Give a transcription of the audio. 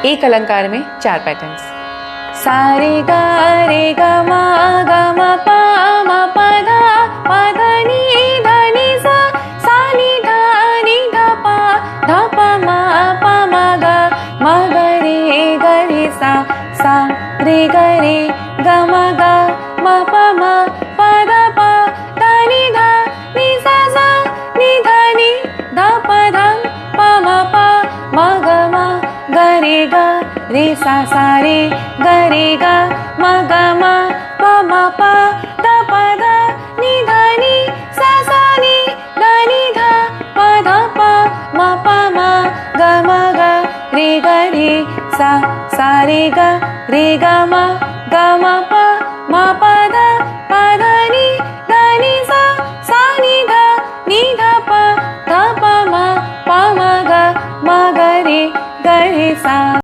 एक अलंकार में 4 पैटर्न्स। सा रे गा मा पा मा प धा नी धा नी सा नी धा प मा गा रे सा रे ग म प धा नी सा नी धा नी धा प मा ग रे सा रे ग म प मा धा नी सा नी धा नी धा प मा ग रे सा रे ग म प मा धा नी सा नी धा प मा ग रे सा।